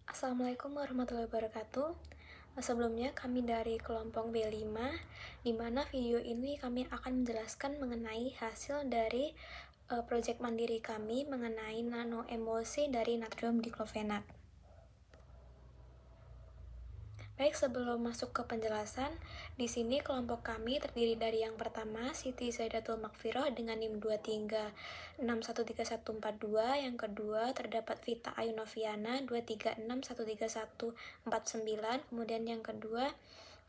Assalamualaikum warahmatullahi wabarakatuh. Sebelumnya kami dari kelompok B5, di mana video ini kami akan menjelaskan mengenai hasil dari proyek mandiri kami mengenai nano emulsi dari natrium diklofenat. Baik, sebelum masuk ke penjelasan, di sini kelompok kami terdiri dari yang pertama Siti Zaidatul Makfiroh dengan NIM 23613142, yang kedua terdapat Vita Ayunoviana 236134149, kemudian yang kedua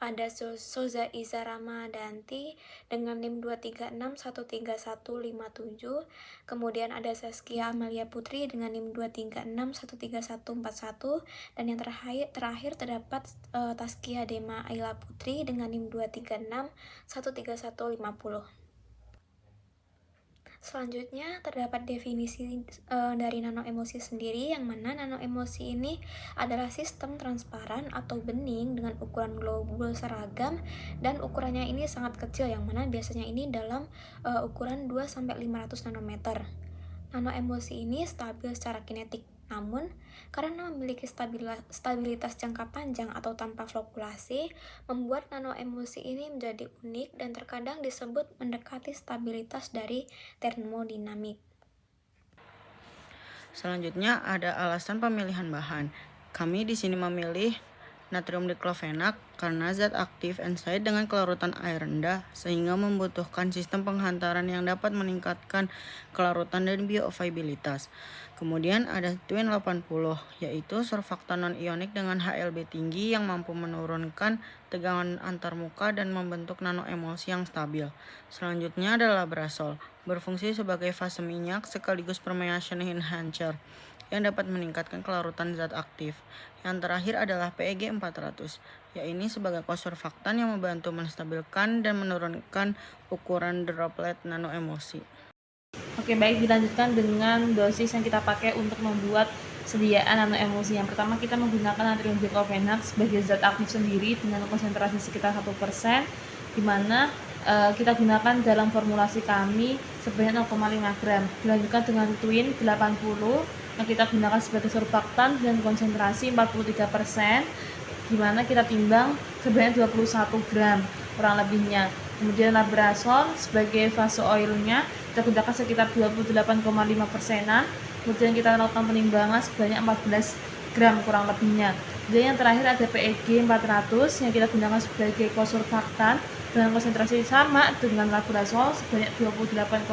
ada Soza Iza Ramadanti dengan NIM 236131157, kemudian ada Saskia Amalia Putri dengan NIM 236131141, dan yang terakhir terdapat Taskia Dema Ayla Putri dengan NIM 236131150. Selanjutnya terdapat definisi dari nanoemosi sendiri, yang mana nanoemosi ini adalah sistem transparan atau bening dengan ukuran globul seragam dan ukurannya ini sangat kecil, yang mana biasanya ini dalam ukuran 2-500 nanometer. Nanoemosi ini stabil secara kinetik, namun karena memiliki stabilitas jangka panjang atau tanpa fluktuasi, membuat nanoemosi ini menjadi unik dan terkadang disebut mendekati stabilitas dari termodinamik. Selanjutnya ada alasan pemilihan bahan. Kami di sini memilih natrium diklofenak karena zat aktif NSAID dengan kelarutan air rendah sehingga membutuhkan sistem penghantaran yang dapat meningkatkan kelarutan dan bioavailabilitas. Kemudian ada Twin 80, yaitu surfaktan non-ionik dengan HLB tinggi yang mampu menurunkan tegangan antarmuka dan membentuk nanoemulsi yang stabil. Selanjutnya ada Labrazol, berfungsi sebagai fase minyak sekaligus permeation enhancer yang dapat meningkatkan kelarutan zat aktif. Yang terakhir adalah PEG 400, yaitu sebagai kosurfaktan yang membantu menstabilkan dan menurunkan ukuran droplet nanoemulsi. Oke, baik, dilanjutkan dengan dosis yang kita pakai untuk membuat sediaan nanoemulsi. Yang pertama, kita menggunakan natrium diklofenak sebagai zat aktif sendiri dengan konsentrasi sekitar 1%, di mana kita gunakan dalam formulasi kami sebanyak 0,5 gram. Dilanjutkan dengan Twin 80 yang kita gunakan sebagai surfaktan dengan konsentrasi 43%, di mana kita timbang sebanyak 21 gram kurang lebihnya. Kemudian Labrazol sebagai fase oilnya kita gunakan sekitar 28,5%. Kemudian kita lakukan penimbangan sebanyak 14 gram kurang lebihnya. Dan yang terakhir ada PEG 400 yang kita gunakan sebagai kosurfaktan dengan konsentrasi sama dengan Labrazol sebanyak 28,5%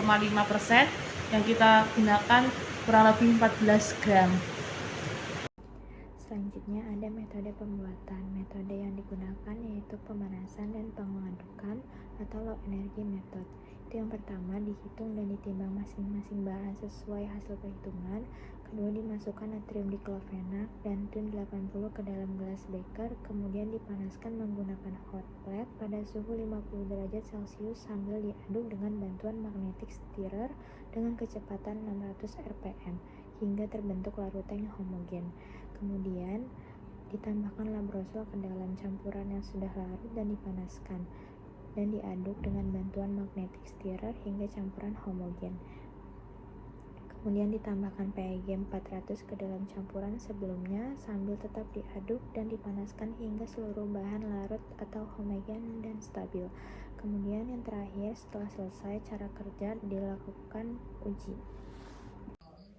yang kita gunakan kurang lebih 14 gram. Selanjutnya ada metode pembuatan. Metode yang digunakan yaitu pemanasan dan pengadukan atau low energy method. Itu yang pertama, dihitung dan ditimbang masing-masing bahan sesuai hasil perhitungan. Kedua, dimasukkan natrium diklofenak dan Twin 80 ke dalam gelas beker, kemudian dipanaskan menggunakan hot plate pada suhu 50 derajat Celcius sambil diaduk dengan bantuan magnetic stirrer dengan kecepatan 600 rpm hingga terbentuk larutan yang homogen. Kemudian ditambahkan Labrazol ke dalam campuran yang sudah larut dan dipanaskan dan diaduk dengan bantuan magnetic stirrer hingga campuran homogen. Kemudian ditambahkan PEG 400 ke dalam campuran sebelumnya sambil tetap diaduk dan dipanaskan hingga seluruh bahan larut atau homogen dan stabil. Kemudian yang terakhir, setelah selesai cara kerja dilakukan uji.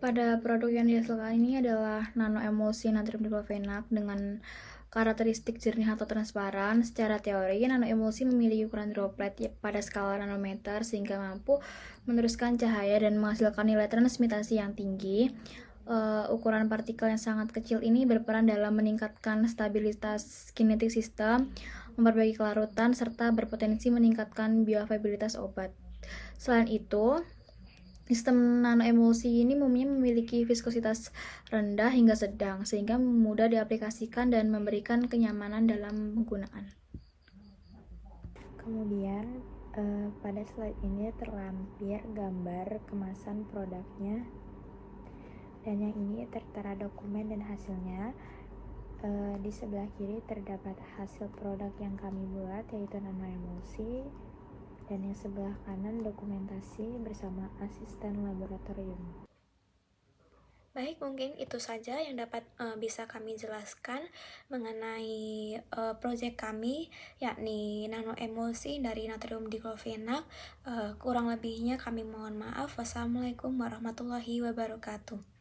Pada produk yang dihasilkan ini adalah nanoemulsi natrium diklofenak dengan karakteristik jernih atau transparan. Secara teori, nanoemulsi memiliki ukuran droplet pada skala nanometer sehingga mampu meneruskan cahaya dan menghasilkan nilai transmitasi yang tinggi. Ukuran partikel yang sangat kecil ini berperan dalam meningkatkan stabilitas kinetik sistem, memperbaiki kelarutan, serta berpotensi meningkatkan bioavailabilitas obat. Selain itu, sistem nanoemulsi ini umumnya memiliki viskositas rendah hingga sedang, sehingga mudah diaplikasikan dan memberikan kenyamanan dalam penggunaan. Kemudian pada slide ini terlampir gambar kemasan produknya, dan yang ini tertera dokumen dan hasilnya. Di sebelah kiri terdapat hasil produk yang kami buat, yaitu nanoemulsi, dan yang sebelah kanan dokumentasi bersama asisten laboratorium. Baik, mungkin itu saja yang dapat bisa kami jelaskan mengenai proyek kami, yakni nano emosi dari natrium diklofenak. Kurang lebihnya kami mohon maaf. Wassalamualaikum warahmatullahi wabarakatuh.